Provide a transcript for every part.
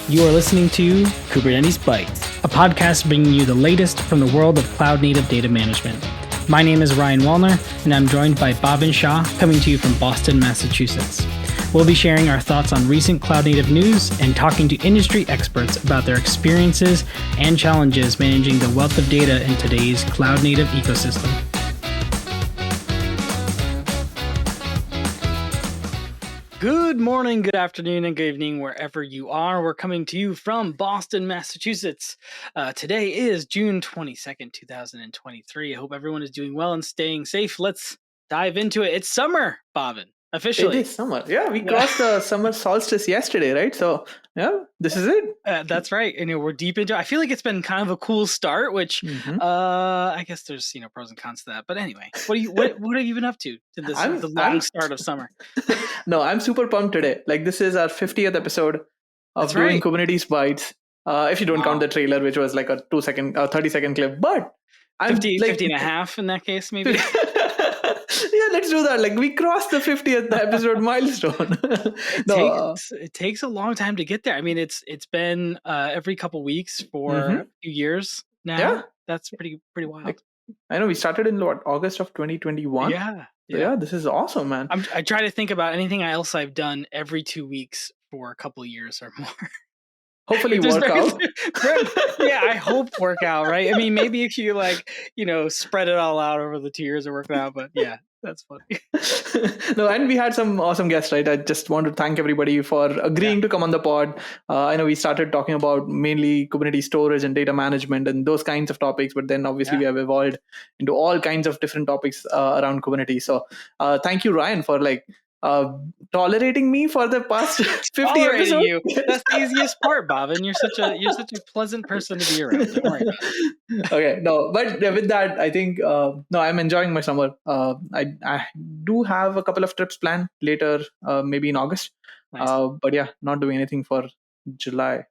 You are listening to Kubernetes Bytes, a podcast bringing you the latest from the world of cloud-native data management. My name is Ryan Wallner, and I'm joined by Bhavin Shah, coming to you from Boston, Massachusetts. We'll be sharing our thoughts on recent cloud-native news and talking to industry experts about their experiences and challenges managing the wealth of data in today's cloud-native ecosystem. Good morning, good afternoon, and good evening, wherever you are. We're coming to you from Boston, Massachusetts. Today is June 22nd, 2023. I hope everyone is doing well and staying safe. Let's dive into it. It's summer, Bhavin, officially. It is summer. Yeah, we crossed the summer solstice yesterday, right? So, yeah, this is it. That's right. And we're deep into it. I feel like it's been kind of a cool start, which I guess there's pros and cons to that. But anyway, what have you been up to this the long start of summer? No, I'm super pumped today. Like, this is our 50th episode of doing Kubernetes Bytes. If you don't count the trailer, which was like a 30-second clip, but I'm 50 and a half in that case, maybe. Yeah, let's do that. Like, we crossed the 50th episode milestone. It takes a long time to get there. I mean, it's been every couple weeks for a few years now. Yeah. That's pretty wild. Like, I know we started in August of 2021. Yeah. So yeah, this is awesome, man. I try to think about anything else I've done every 2 weeks for a couple years or more. Hopefully work out. Yeah, I hope work out, right? I mean, maybe if you spread it all out over the 2 years, it worked out. But yeah, that's funny. No, and we had some awesome guests, right? I just want to thank everybody for agreeing to come on the pod. I know we started talking about mainly Kubernetes storage and data management and those kinds of topics, but then obviously we have evolved into all kinds of different topics around Kubernetes. So thank you, Ryan, for tolerating me for the past 50 episodes. You. That's the easiest part, Bhavin. You're such a pleasant person to be around. Don't worry. Okay, no, but with that, I think I'm enjoying my summer. I do have a couple of trips planned later, maybe in August. Nice. But yeah, not doing anything for July.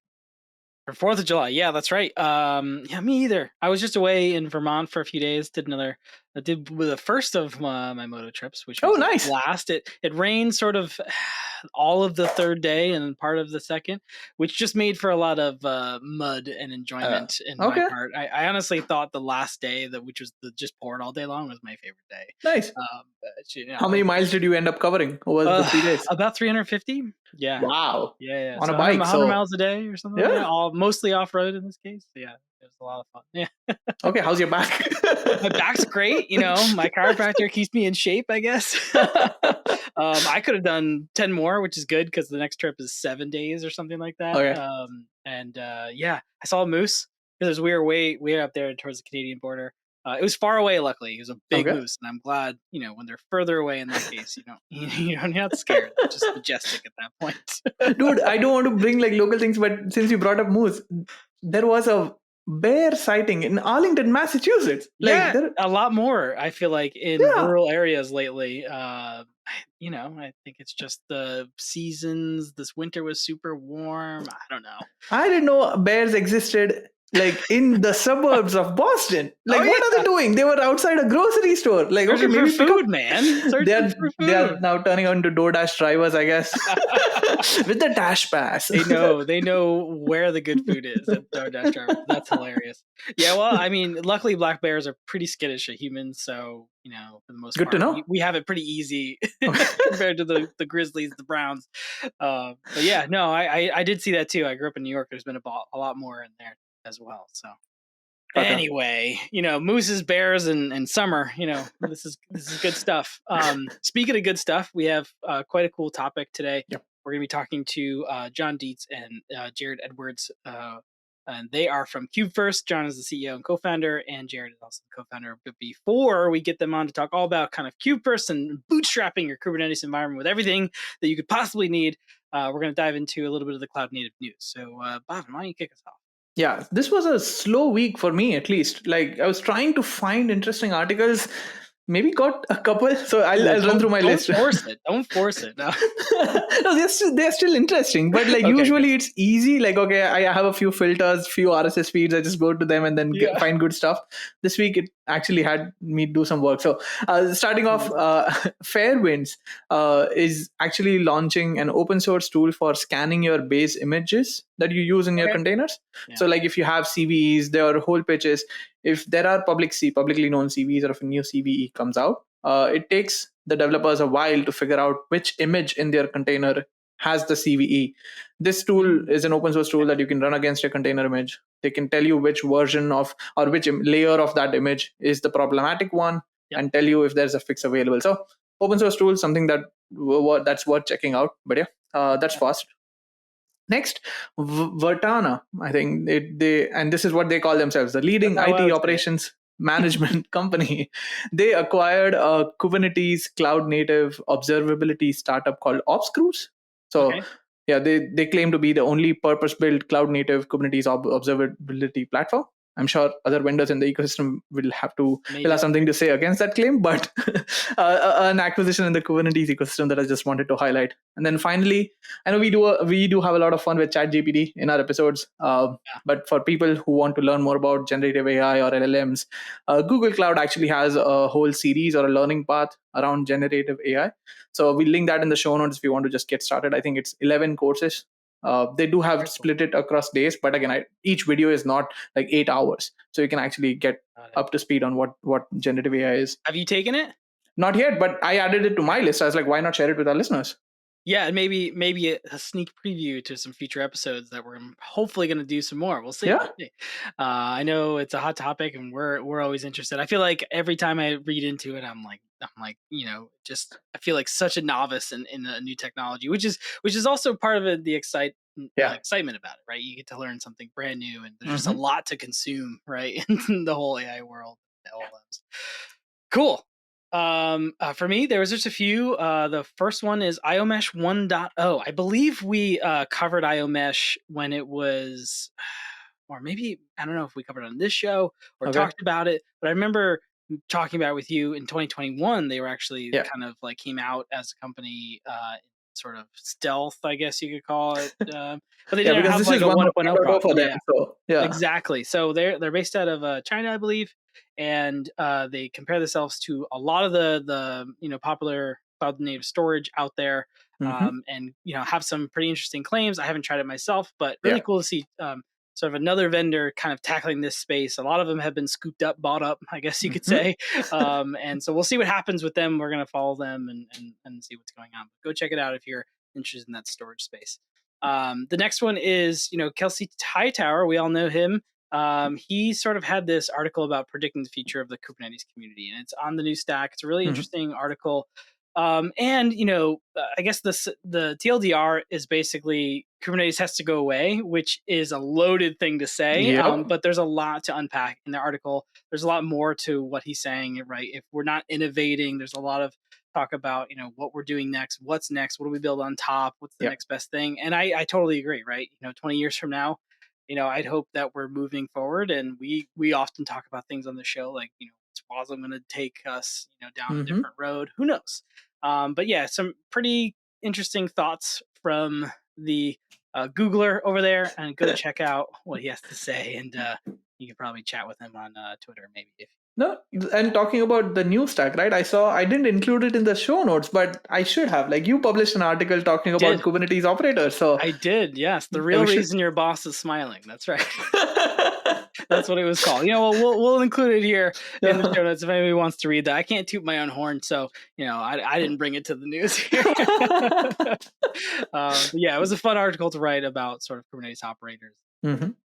For 4th of July, yeah, that's right. Yeah, me either. I was just away in Vermont for a few days. Did the first of my moto trips, which was nice. A blast. It rained sort of all of the third day and part of the second, which just made for a lot of mud and enjoyment in my part. I honestly thought the last day, which was just poured all day long, was my favorite day. Nice. How many miles did you end up covering over the 3 days? About 350. Yeah. Wow. Yeah. On a bike, 100 miles a day or something. Yeah. All mostly off road in this case. Yeah. It was a lot of fun. Yeah. Okay. How's your back? My back's great. My chiropractor keeps me in shape, I guess. I could have done 10 more, which is good because the next trip is 7 days or something like that. Okay. I saw a moose because we were way up there towards the Canadian border. It was far away, luckily. It was a big moose, and I'm glad, when they're further away in that case, you're not scared. They're just majestic at that point. Dude, I don't want to bring local things, but since you brought up moose, there was a bear sighting in Arlington, Massachusetts. A lot more, I feel like, in rural areas lately. I think it's just the seasons. This winter was super warm. I don't know. I didn't know bears existed in the suburbs of Boston. What are they doing? They were outside a grocery store. Okay, maybe food, man. They are now turning on to DoorDash drivers, I guess. With the Dash Pass. They know where the good food is at DoorDash drivers. That's hilarious. Yeah, well, I mean, luckily black bears are pretty skittish at humans, so for the most part, good to know. We have it pretty easy compared to the Grizzlies, the Browns. But yeah, no, I did see that too. I grew up in New York. There's been a lot more in there as well. So anyway, mooses, bears, and summer, this is good stuff. Speaking of good stuff, we have quite a cool topic today. Yep. We're going to be talking to John Dietz and Jared Edwards, and they are from Kubefirst. John is the CEO and co-founder, and Jared is also the co-founder. But before we get them on to talk all about kind of Kubefirst and bootstrapping your Kubernetes environment with everything that you could possibly need, we're going to dive into a little bit of the cloud native news. So Bhavin, why don't you kick us off? Yeah, this was a slow week for me, at least. I was trying to find interesting articles, maybe got a couple. So I'll run through my list. Don't force it. No, no, they're still interesting. But usually it's easy. I have a few filters, few RSS feeds. I just go to them and then find good stuff. This week actually had me do some work. So starting off, Fairwinds is actually launching an open source tool for scanning your base images that you use in your containers. Yeah. So like if you have CVEs, their whole pitch is, if there are publicly known CVEs, or if a new CVE comes out, it takes the developers a while to figure out which image in their container has the CVE. This tool is an open source tool that you can run against your container image. They can tell you which version of, or which layer of that image is the problematic one, and tell you if there's a fix available. So open source tool, something that's worth checking out. But that's fast. Next, Vertana, I think they and this is what they call themselves, the leading IT operations management company. They acquired a Kubernetes cloud native observability startup called OpsCruise. So they claim to be the only purpose-built cloud native Kubernetes observability platform. I'm sure other vendors in the ecosystem will have something to say against that claim, but an acquisition in the Kubernetes ecosystem that I just wanted to highlight. And then finally, I know we do have a lot of fun with ChatGPT in our episodes, but for people who want to learn more about generative AI or LLMs, Google Cloud actually has a whole series or a learning path around generative AI. So we'll link that in the show notes if you want to just get started. I think it's 11 courses. They do have split it across days, but again, each video is not like 8 hours, so you can actually get up to speed on what generative AI is. Have you taken it? Not yet, but I added it to my list. I was like, why not share it with our listeners? Yeah, and maybe a sneak preview to some future episodes that we're hopefully going to do some more. We'll see. Yeah. I know it's a hot topic, and we're always interested. I feel like every time I read into it, I'm like, just I feel like such a novice in a new technology, which is also part of the excitement about it, right? You get to learn something brand new, and there's just a lot to consume, right, in the whole AI world. LLMs. Cool. For me, there was just a few. The first one is IOMesh 1.0. I believe we covered IOMesh when it was, or maybe, I don't know if we covered it on this show or talked about it, but I remember talking about it with you in 2021. They were actually kind of like came out as a company, sort of stealth, I guess you could call it. But they didn't have like a 1.0 product. For them, Exactly. So they're based out of China, I believe. And they compare themselves to a lot of the popular cloud native storage out there, and have some pretty interesting claims. I haven't tried it myself, but really cool to see sort of another vendor kind of tackling this space. A lot of them have been scooped up, bought up, I guess you could say. And so we'll see what happens with them. We're going to follow them and see what's going on. Go check it out if you're interested in that storage space. The next one is Kelsey Hightower. We all know him. He sort of had this article about predicting the future of the Kubernetes community, and it's on the new stack. It's a really interesting article. And I guess the TLDR is basically Kubernetes has to go away, which is a loaded thing to say. But there's a lot to unpack in the article. There's a lot more to what he's saying, right? If we're not innovating, there's a lot of talk about what we're doing next, what's next, what do we build on top, what's the next best thing. And I totally agree, right? 20 years from now, I'd hope that we're moving forward, and we often talk about things on the show like, is WASM going to take us, down a different road? Who knows? But yeah, some pretty interesting thoughts from the Googler over there, and go check out what he has to say. And you can probably chat with him on Twitter, maybe. No, and talking about the new stack, right? I didn't include it in the show notes, but I should have. Like, you published an article talking about Kubernetes operators. So I did, yes. The real reason your boss is smiling. That's right. That's what it was called. We'll include it here in the show notes if anybody wants to read that. I can't toot my own horn, so I didn't bring it to the news here. Yeah, it was a fun article to write about sort of Kubernetes operators.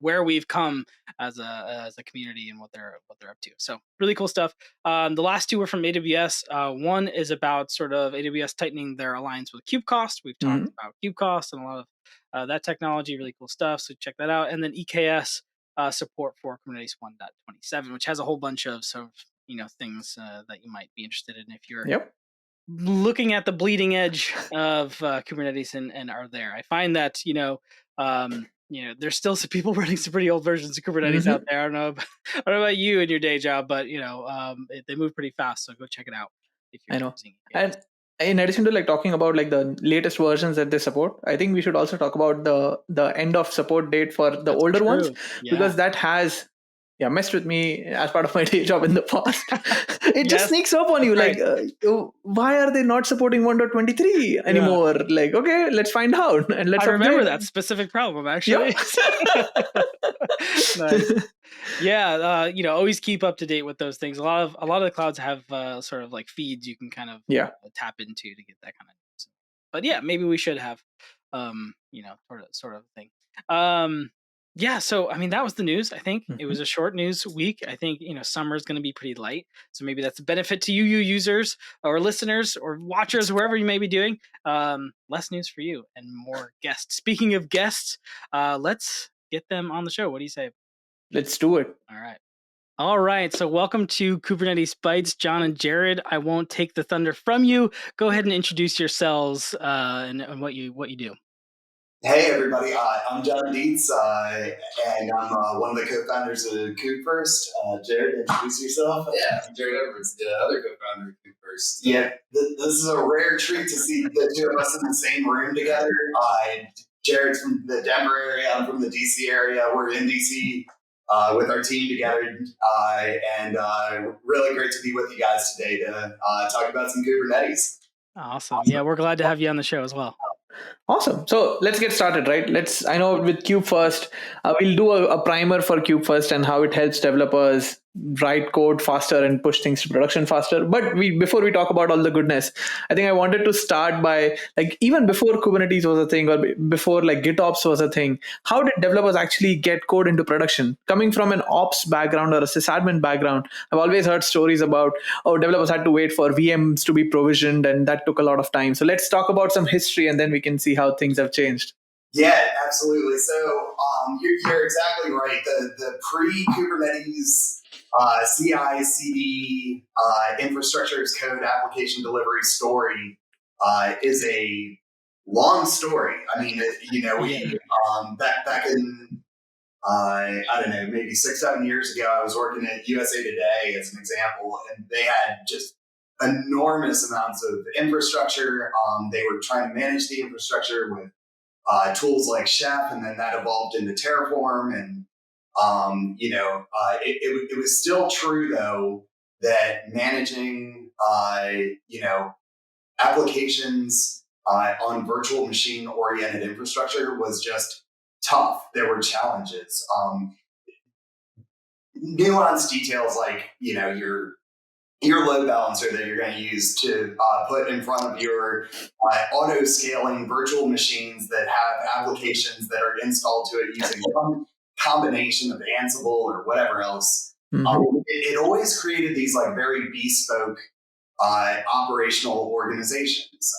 Where we've come as a community and what they're up to. So really cool stuff. The last two were from AWS. One is about sort of AWS tightening their alliance with KubeCost. We've talked about KubeCost and a lot of that technology. Really cool stuff. So check that out. And then EKS support for Kubernetes 1.27, which has a whole bunch of sort of things that you might be interested in if you're looking at the bleeding edge of Kubernetes and are there. I find that there's still some people running some pretty old versions of Kubernetes out there. I don't know about you and your day job, but they move pretty fast. So go check it out if you're using it. And in addition to talking about the latest versions that they support, I think we should also talk about the end of support date for the older ones, because that has messed with me as part of my day job in the past. It just Yes, sneaks up on you. right. Why are they not supporting 1.23 anymore? Like, okay, let's find out and let's I remember upgrade. that specific problem, actually. Yeah. Nice. Yeah, always keep up to date with those things. A lot of the clouds have sort of like feeds you can kind of Yeah. tap into to get that kind of news. But yeah, maybe we should have sort of thing. Yeah, so I mean that was the news. I think it was a short news week. I think summer is going to be pretty light, so maybe that's a benefit to you users or listeners or watchers, wherever you may be doing. Less news for you and more guests. Speaking of guests, let's get them on the show. What do you say? Let's do it. All right. So welcome to Kubernetes Bytes, John and Jared. I won't take the thunder from you. Go ahead and introduce yourselves and what you do. Hey everybody, I'm John Dietz, and I'm one of the co-founders of Kubefirst. Jared, introduce yourself. Yeah, I'm Jared Edwards, the other co-founder of Kubefirst. Yeah, this is a rare treat to see the two of us in the same room together. Jared's from the Denver area, I'm from the DC area. We're in DC with our team together, and really great to be with you guys today to talk about some Kubernetes. Awesome. Yeah, we're glad to have you on the show as well. Awesome. So let's get started, right? I know with Kubefirst, we'll do a primer for Kubefirst and how it helps developers write code faster and push things to production faster. But before we talk about all the goodness, I think I wanted to start by, like, even before Kubernetes was a thing or before like GitOps was a thing, how did developers actually get code into production? Coming from an ops background or a sysadmin background, I've always heard stories about, developers had to wait for VMs to be provisioned and that took a lot of time. So let's talk about some history and then we can see how things have changed. Yeah, absolutely. So you're exactly right. The pre-Kubernetes CI/CD infrastructure as code application delivery story is a long story. I mean, we back in I don't know, maybe 6-7 years ago, I was working at USA Today as an example, and they had just enormous amounts of infrastructure. They were trying to manage the infrastructure with tools like Chef, and then that evolved into Terraform. And, it was still true, though, that managing, applications on virtual machine-oriented infrastructure was just tough. There were challenges. Nuanced details like, your load balancer that you're going to use to put in front of your auto-scaling virtual machines that have applications that are installed to it using some combination of Ansible or whatever else. It always created these like very bespoke operational organizations.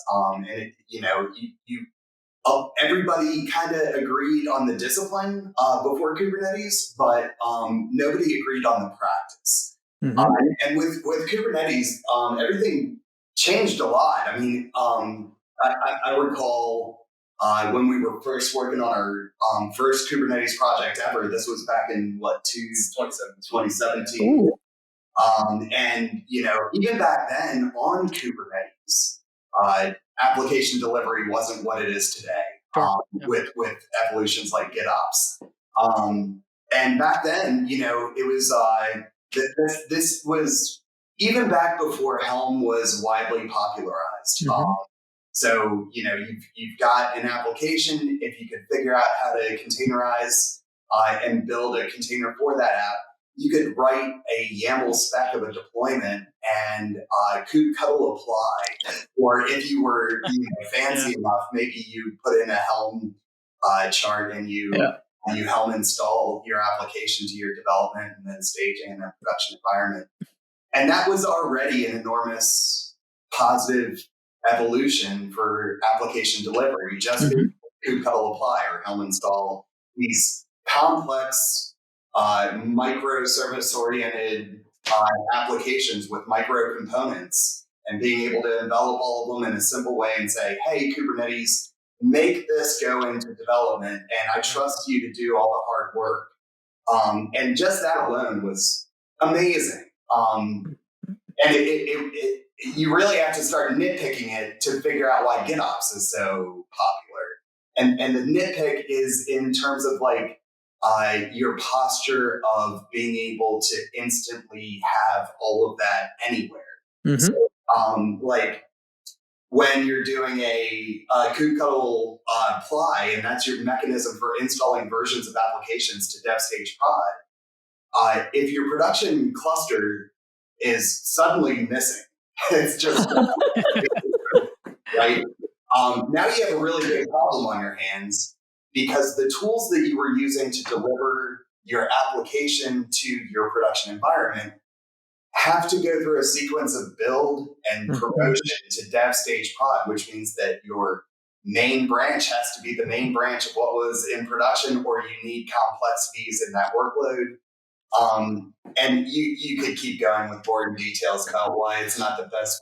Everybody kind of agreed on the discipline before Kubernetes, but nobody agreed on the practice. And with Kubernetes, everything changed a lot. I mean, I recall when we were first working on our first Kubernetes project ever. This was back in 2017. And even back then on Kubernetes, application delivery wasn't what it is today. With evolutions like GitOps. And back then, it was. This was even back before Helm was widely popularized. So, you've got an application. If you could figure out how to containerize and build a container for that app, you could write a YAML spec of a deployment and kubectl apply. Or if you were fancy enough, maybe you put in a Helm chart and you Helm install your application to your development and then staging in a production environment. And that was already an enormous positive evolution for application delivery. Just kubectl apply or Helm install these complex microservice-oriented applications with micro components and being able to envelop all of them in a simple way and say, hey, Kubernetes, make this go into development, and I trust you to do all the hard work. And just that alone was amazing. And you really have to start nitpicking it to figure out why GitOps is so popular. And the nitpick is in terms of like your posture of being able to instantly have all of that anywhere. Mm-hmm. So, like when you're doing a kubectl ply, and that's your mechanism for installing versions of applications to dev stage prod, if your production cluster is suddenly missing, it's just right. Now you have a really big problem on your hands, because the tools that you were using to deliver your application to your production environment have to go through a sequence of build and promotion to dev stage prod, which means that your main branch has to be the main branch of what was in production, or you need complexities in that workload. And you could keep going with boring details about why it's not the best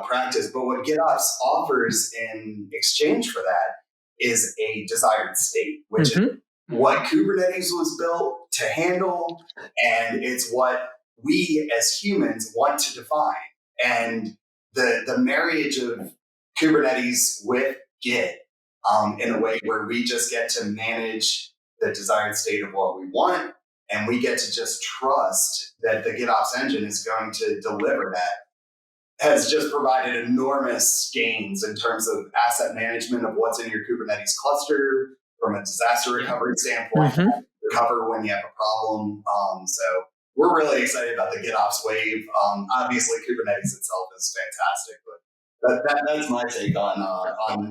practice. But what GitOps offers in exchange for that is a desired state, which is what Kubernetes was built to handle, and it's what we as humans want to define. And the marriage of Kubernetes with Git in a way where we just get to manage the desired state of what we want, and we get to just trust that the GitOps engine is going to deliver that, has just provided enormous gains in terms of asset management of what's in your Kubernetes cluster, from a disaster recovery standpoint, recover when you have a problem. So we're really excited about the GitOps wave. Obviously, Kubernetes itself is fantastic, but that's my take on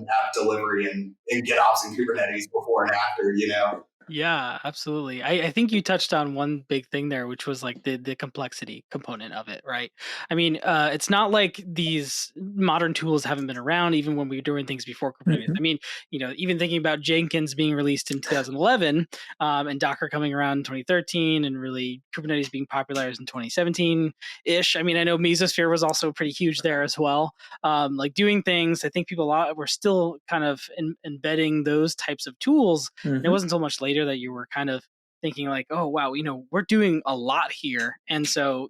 app delivery and GitOps and Kubernetes before and after, you know. Yeah, absolutely. I think you touched on one big thing there, which was like the complexity component of it, right? I mean, it's not like these modern tools haven't been around even when we were doing things before Kubernetes. I mean, even thinking about Jenkins being released in 2011 and Docker coming around in 2013 and really Kubernetes being popularized in 2017-ish. I mean, I know Mesosphere was also pretty huge there as well. Like doing things, I think people were still kind of embedding those types of tools. And it wasn't so much later that you were kind of thinking like, oh, wow, we're doing a lot here. And so,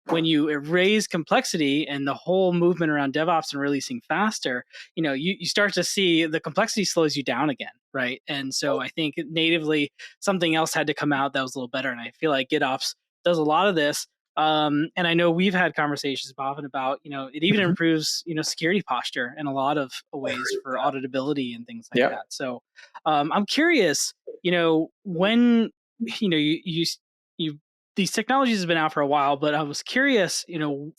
when you erase complexity and the whole movement around DevOps and releasing faster, you start to see the complexity slows you down again, right? And so I think natively something else had to come out that was a little better. And I feel like GitOps does a lot of this. And I know we've had conversations, Bhavin, about, it even improves, security posture in a lot of ways for auditability and things like that. So I'm curious, when, you these technologies have been out for a while, but I was curious,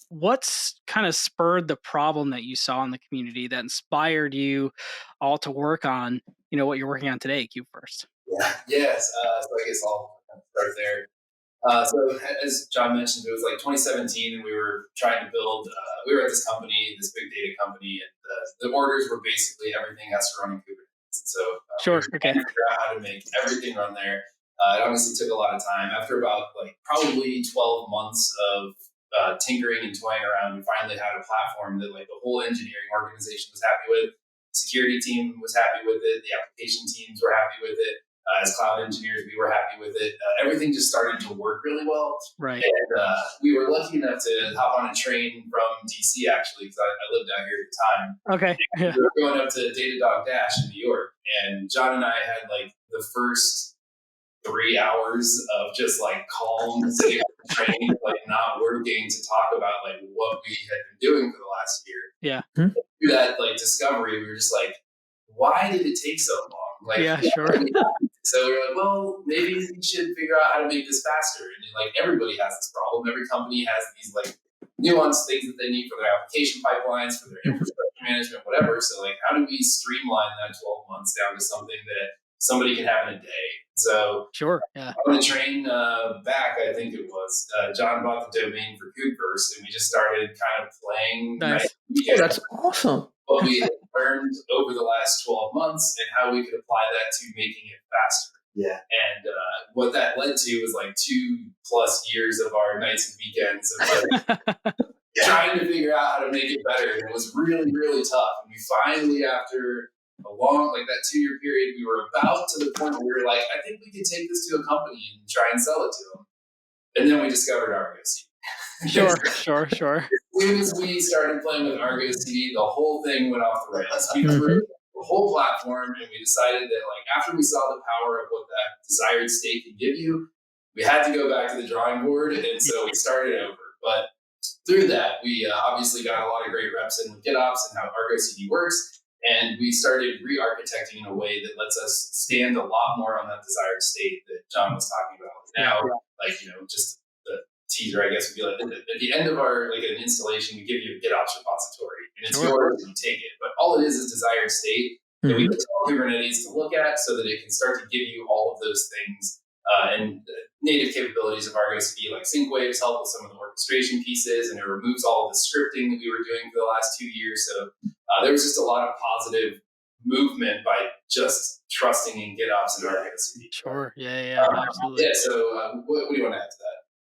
what's kind of spurred the problem that you saw in the community that inspired you all to work on, what you're working on today, Kubefirst? Yes. So I guess I'll start there. So as John mentioned, it was like 2017, and we were trying to build. We were at this company, this big data company, and the orders were basically everything has to run in Kubernetes. So we were trying to figure out how to make everything run there. It obviously took a lot of time. After about probably 12 months of tinkering and toying around, we finally had a platform that the whole engineering organization was happy with. Security team was happy with it. The application teams were happy with it. As cloud engineers, we were happy with it. Everything just started to work really well. Right. And we were lucky enough to hop on a train from DC, actually, because I lived out here at the time. Okay. Yeah. We were going up to Datadog Dash in New York. And John and I had the first 3 hours of just calm, sitting on the train, not working, to talk about what we had been doing for the last year. Yeah. Through that discovery, we were just why did it take so long? Yeah, sure. So we were well, maybe we should figure out how to make this faster. And everybody has this problem. Every company has these nuanced things that they need for their application pipelines, for their infrastructure management, whatever. So how do we streamline that 12 months down to something that somebody can have in a day? So sure, yeah. On the train back, I think it was, John bought the domain for Kubefirst, and we just started kind of playing. Nice. That's awesome. What we had learned over the last 12 months and how we could apply that to making it faster. Yeah. And what that led to was 2+ years of our nights and weekends of trying to figure out how to make it better. And it was really, really tough. And we finally, after a long, that 2-year period, we were about to the point where we were I think we could take this to a company and try and sell it to them. And then we discovered Argo CD. Sure. As soon as we started playing with Argo CD, the whole thing went off the rails. We threw the whole platform, and we decided that like after we saw the power of what that desired state can give you, we had to go back to the drawing board, and so we started over. But through that, we obviously got a lot of great reps in with GitOps and how Argo CD works, and we started re-architecting in a way that lets us stand a lot more on that desired state that John was talking about. Now, like, you know, just the teaser, I guess, would be like at the end of our like an installation, we give you a GitOps repository, and it's yours, and you take it. But all it is desired state that we tell Kubernetes to look at, so that it can start to give you all of those things. And native capabilities of Argo CD, like sync waves, help with some of the orchestration pieces, and it removes all of the scripting that we were doing for the last 2 years. So there was just a lot of positive movement by just trusting in GitOps and Argo CD. Sure. Absolutely. Yeah. So what do you want to add to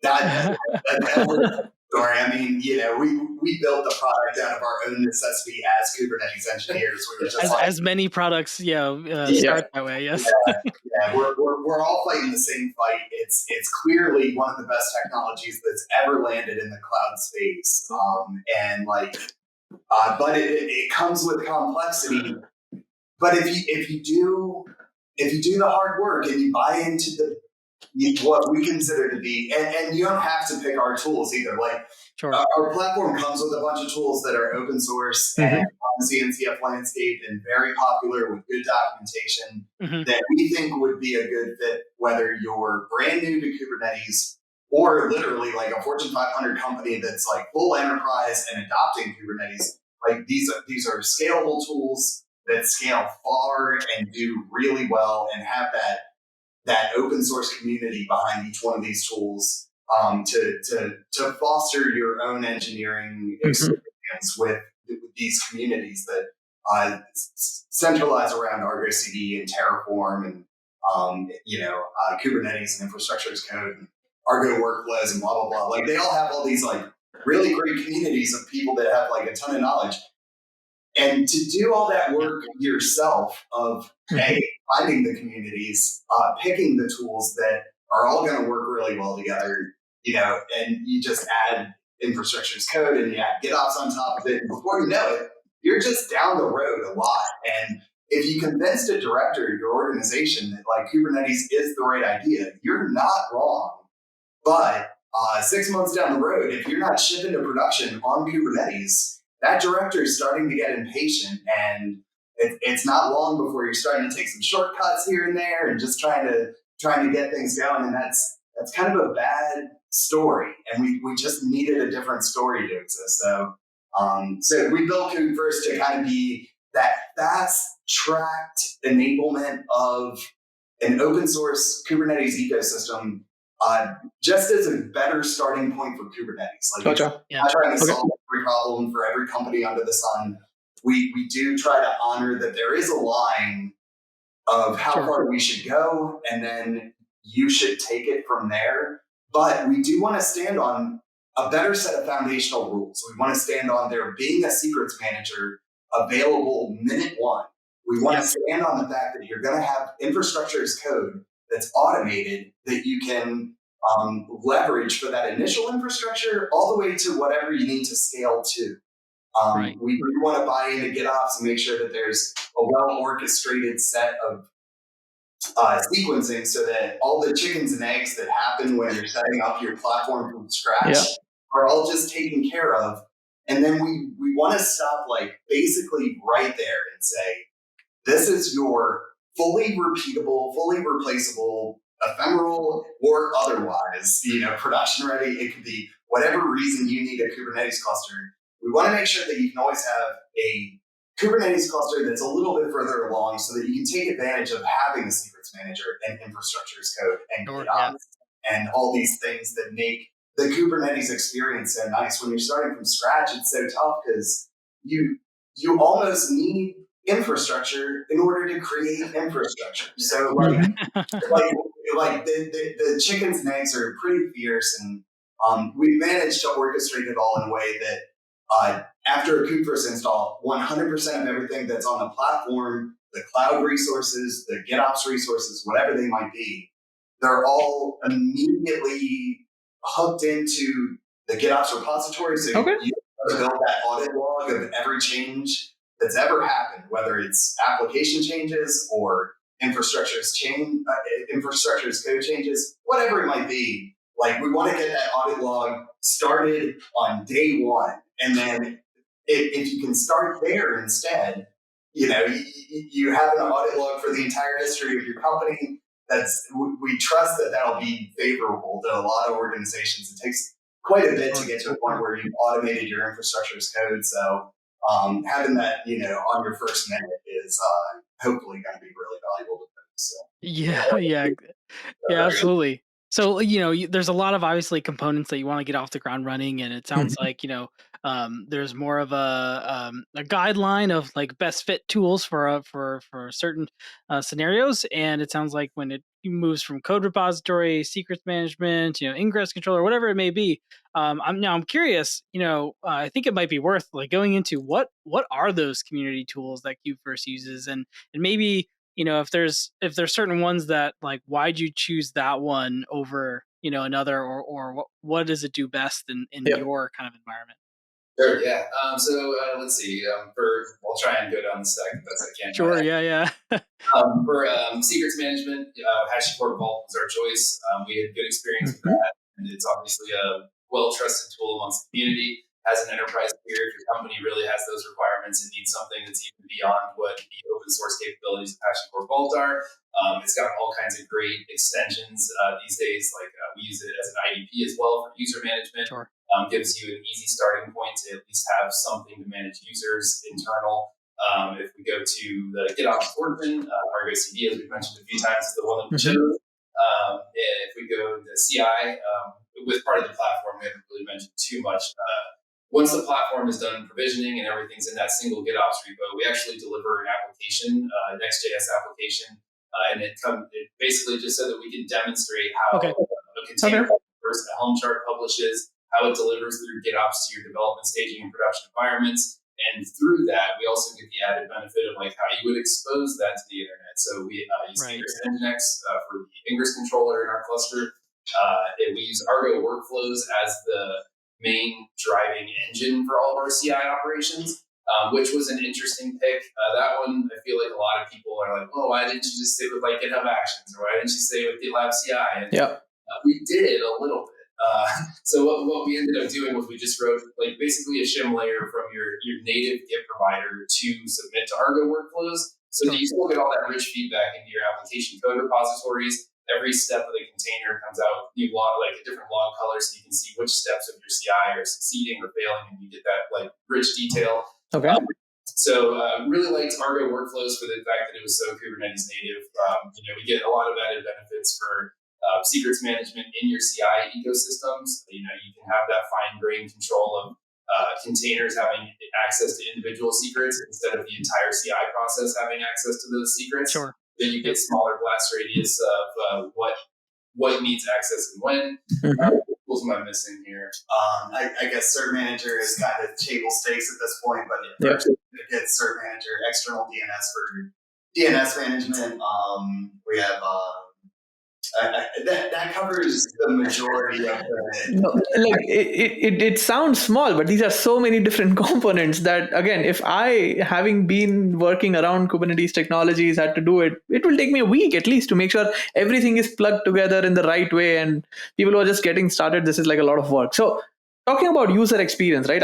that? That's story. I mean, you know, we built the product out of our own necessity as Kubernetes engineers. We were just as many products, start that way. Yes. We're all fighting the same fight. It's clearly one of the best technologies that's ever landed in the cloud space. But it comes with complexity. But if you do the hard work and you buy into what we consider to be, and you don't have to pick our tools either. Like our platform comes with a bunch of tools that are open source and on the CNCF landscape and very popular with good documentation that we think would be a good fit, whether you're brand new to Kubernetes or literally like a Fortune 500 company that's like full enterprise and adopting Kubernetes. Like these are scalable tools that scale far and do really well and have that open source community behind each one of these tools to foster your own engineering experience with these communities that centralize around Argo CD and Terraform and Kubernetes and infrastructure as code and Argo workflows and blah blah blah. Like they all have all these like really great communities of people that have like a ton of knowledge. And to do all that work yourself of finding the communities, picking the tools that are all going to work really well together, you know, and you just add infrastructure as code and you add GitOps on top of it. And before you know it, you're just down the road a lot. And if you convinced a director of your organization that like Kubernetes is the right idea, you're not wrong. But 6 months down the road, if you're not shipping to production on Kubernetes, that director is starting to get impatient, and it's not long before you're starting to take some shortcuts here and there and just trying to get things going. And that's kind of a bad story. And we just needed a different story to exist. So we built Kubefirst to kind of be that fast-tracked enablement of an open source Kubernetes ecosystem, just as a better starting point for Kubernetes. Like, gotcha. Not trying to solve every problem for every company under the sun. We do try to honor that there is a line of how far we should go, and then you should take it from there. But we do want to stand on a better set of foundational rules. We want to stand on there being a secrets manager available minute one. We want to stand on the fact that you're going to have infrastructure as code that's automated that you can leverage for that initial infrastructure all the way to whatever you need to scale to. We do want to buy into GitOps and make sure that there's a well-orchestrated set of sequencing so that all the chickens and eggs that happen when you're setting up your platform from scratch are all just taken care of. And then we want to stop like basically right there and say, this is your fully repeatable, fully replaceable, ephemeral or otherwise, production ready. It could be whatever reason you need a Kubernetes cluster. We want to make sure that you can always have a Kubernetes cluster that's a little bit further along so that you can take advantage of having a secrets manager and infrastructure as code and GitOps and all these things that make the Kubernetes experience so nice. When you're starting from scratch, it's so tough because you almost need infrastructure in order to create infrastructure. So like the chickens and eggs are pretty fierce, and we've managed to orchestrate it all in a way that after a Kubefirst install, 100% of everything that's on the platform, the cloud resources, the GitOps resources, whatever they might be, they're all immediately hooked into the GitOps repository. So you build that audit log of every change that's ever happened, whether it's application changes or infrastructure's code changes, whatever it might be. Like, we want to get that audit log started on day one. And then if you can start there instead, you have an audit log for the entire history of your company. We trust that'll be favorable to a lot of organizations. It takes quite a bit to get to a point where you've automated your infrastructure as code. So having that, on your first minute is hopefully going to be really valuable to folks. So. Yeah, absolutely. So, there's a lot of obviously components that you want to get off the ground running, and it sounds like, there's more of a guideline of like best fit tools for certain scenarios. And it sounds like when it moves from code repository, secrets management, ingress controller, whatever it may be. I'm curious, I think it might be worth like going into what are those community tools that Kubefirst uses, and maybe, if there's certain ones that like, why'd you choose that one over, another, or what does it do best in your kind of environment? Sure, yeah. So let's see. I'll try and go down the stack as best I can. Sure, yeah. For secrets management, HashiCorp Vault was our choice. We had good experience with that, and it's obviously a well-trusted tool amongst the community. As an enterprise tier, if your company really has those requirements and needs something that's even beyond what the open source capabilities of HashiCorp Vault are, it's got all kinds of great extensions these days. Like we use it as an IDP as well for user management. Sure. Gives you an easy starting point to at least have something to manage users internal. If we go to the GitOps portion, Argo CD, as we've mentioned a few times, is the one that we chose. If we go to CI, with part of the platform, we haven't really mentioned too much. Once the platform is done provisioning and everything's in that single GitOps repo, we actually deliver an application, Next.js application, and it basically just so that we can demonstrate how a container first, a Helm chart publishes, how it delivers through GitOps to your development, staging, and production environments. And through that, we also get the added benefit of like how you would expose that to the internet. So we use Ingress Nginx for the Ingress controller in our cluster. We use Argo workflows as the main driving engine for all of our CI operations, which was an interesting pick. That one, I feel like a lot of people are like, "Oh, why didn't you just stick with like GitHub Actions, or why didn't you stay with GitLab CI?" And we did a little bit. So what we ended up doing was we just wrote like basically a shim layer from your native Git provider to submit to Argo workflows, so that you still get all that rich feedback into your application code repositories. Every step of the container comes out like a different log color, so you can see which steps of your CI are succeeding or failing, and you get that like rich detail. Okay. So really liked Argo workflows for the fact that it was so Kubernetes native. We get a lot of added benefits for secrets management in your CI ecosystems. You can have that fine-grained control of containers having access to individual secrets instead of the entire CI process having access to those secrets. Sure. Then you get smaller blast radius of what needs access and when. What am I missing here? I guess Cert Manager is kind of table stakes at this point, but it gets Cert Manager, external DNS for DNS management. We have that covers the majority of it. No, like it sounds small, but these are so many different components that, again, if I, having been working around Kubernetes technologies, had to do it, it will take me a week at least to make sure everything is plugged together in the right way. And people who are just getting started, this is like a lot of work. So talking about user experience, right?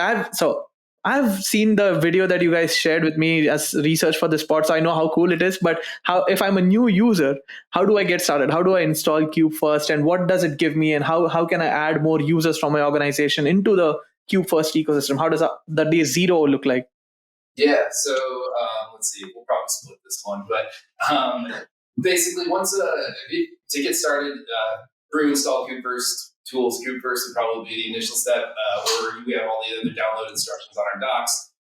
I've seen the video that you guys shared with me as research for this pod, so I know how cool it is. But if I'm a new user, how do I get started? How do I install Kubefirst, and what does it give me? And how can I add more users from my organization into the Kubefirst ecosystem? How does the day zero look like? Yeah, so let's see. We'll probably split this one, but basically, to get started, brew install Kubefirst tools. Kubefirst would probably be the initial step, where we have all the other download instructions on our docs.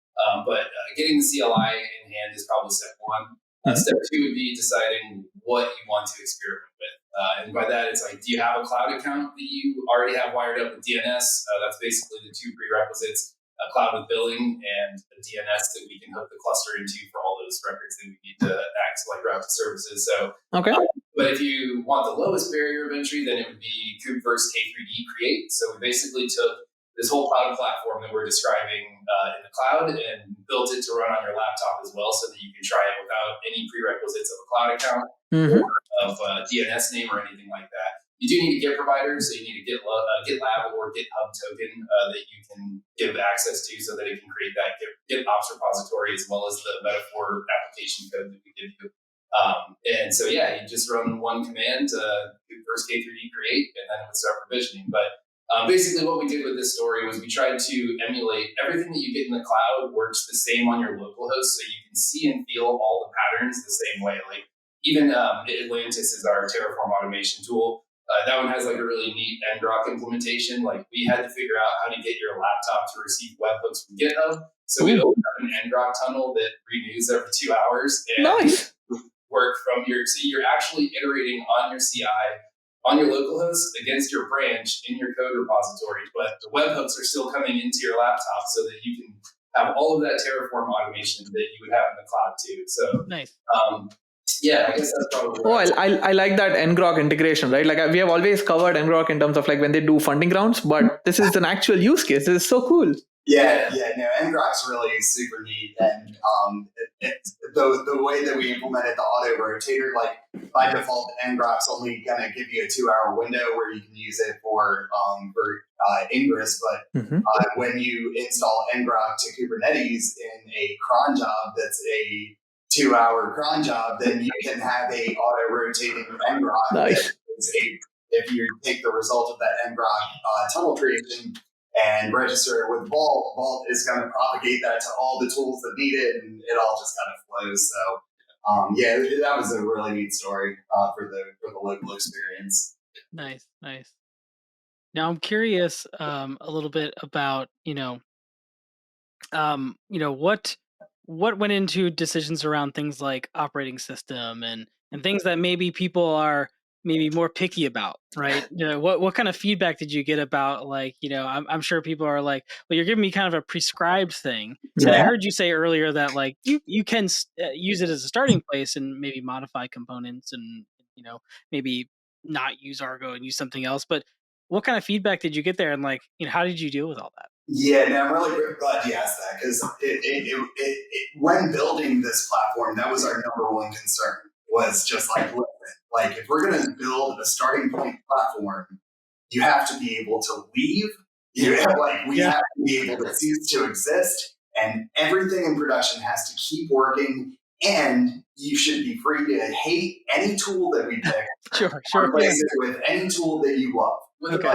But getting the CLI in hand is probably step one. Step two would be deciding what you want to experiment with. And by that, it's like, do you have a cloud account that you already have wired up with DNS? That's basically the two prerequisites: a cloud with billing and a DNS that we can hook the cluster into for all those records that we need to act like route to services. So, but if you want the lowest barrier of entry, then it would be Kubefirst K3D create. So we basically took this whole cloud platform that we're describing in the cloud and built it to run on your laptop as well so that you can try it without any prerequisites of a cloud account or of a DNS name or anything like that. You do need a Git provider, so you need a GitLab or GitHub token that you can give access to so that it can create that GitOps repository as well as the metaphor application code that we give you. And so, you just run one command, Kubefirst K3D create, and then it would start provisioning. But basically what we did with this story was we tried to emulate everything that you get in the cloud works the same on your local host, so you can see and feel all the patterns the same way. Like even Atlantis is our Terraform automation tool. That one has like a really neat ngrok implementation. Like we had to figure out how to get your laptop to receive webhooks from GitHub. So we opened up an ngrok tunnel that renews every 2 hours and work from so you're actually iterating on your CI, on your local host against your branch in your code repository, but the webhooks are still coming into your laptop so that you can have all of that Terraform automation that you would have in the cloud too. So nice. I guess that's probably. I like that ngrok integration, right? Like we have always covered ngrok in terms of like when they do funding rounds, but this is an actual use case. This is so cool. Yeah, no, ngrok's really super neat, and the way that we implemented the auto rotator, like by default, ngrok's only gonna give you a 2-hour window where you can use it for ingress, but when you install ngrok to Kubernetes in a cron job that's a 2-hour cron job, then you can have a auto rotating ngrok. Nice. If you take the result of that ngrok tunnel creation and register it with Vault, Vault is going to propagate that to all the tools that need it, and it all just kind of flows. So, that was a really neat story for the local experience. Nice. Now I'm curious a little bit about what went into decisions around things like operating system and things that maybe people are maybe more picky about, right? What kind of feedback did you get about, like, I'm sure people are like, well, you're giving me kind of a prescribed thing. And I heard you say earlier that like you can use it as a starting place and maybe modify components and, maybe not use Argo and use something else. But what kind of feedback did you get there? And like, how did you deal with all that? Yeah, no, I'm really glad you asked that, because when building this platform, that was our number one concern, was just like, if we're going to build a starting point platform, you have to be able to leave. We have to be able to cease to exist, and everything in production has to keep working, and you should be free to hate any tool that we pick. Sure. Replace it with any tool that you love. Okay.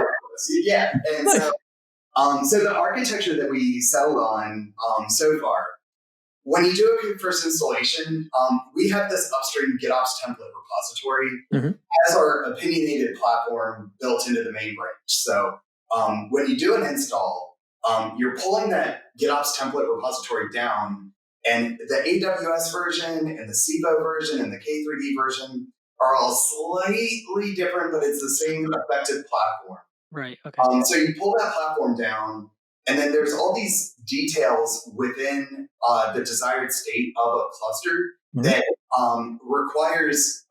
And so the architecture that we settled on so far, when you do a Kubefirst installation, we have this upstream GitOps template repository as our opinionated platform built into the main branch. So when you do an install, you're pulling that GitOps template repository down, and the AWS version and the SIBO version and the K3D version are all slightly different, but it's the same effective platform. Right. Okay. So you pull that platform down, and then there's all these details within the desired state of a cluster that requires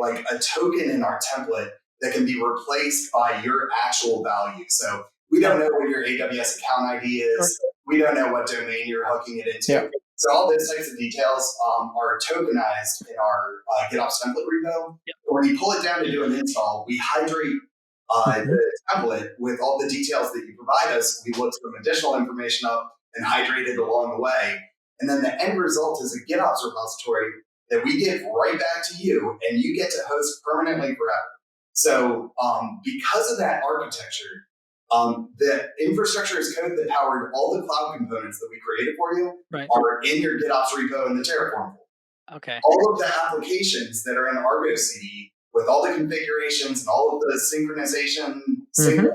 like a token in our template that can be replaced by your actual value. So we don't know what your AWS account ID is. We don't know what domain you're hooking it into. Yeah. So all those types of details are tokenized in our GitOps template repo. Yep. When you pull it down to do an install, we hydrate the template with all the details that you provide us. We look some additional information up and hydrate it along the way. And then the end result is a GitOps repository that we give right back to you, and you get to host permanently forever. So because of that architecture, the infrastructure as code that powered all the cloud components that we created for you are in your GitOps repo in the Terraform pool. Okay. All of the applications that are in Argo CD with all the configurations and all of the synchronization, and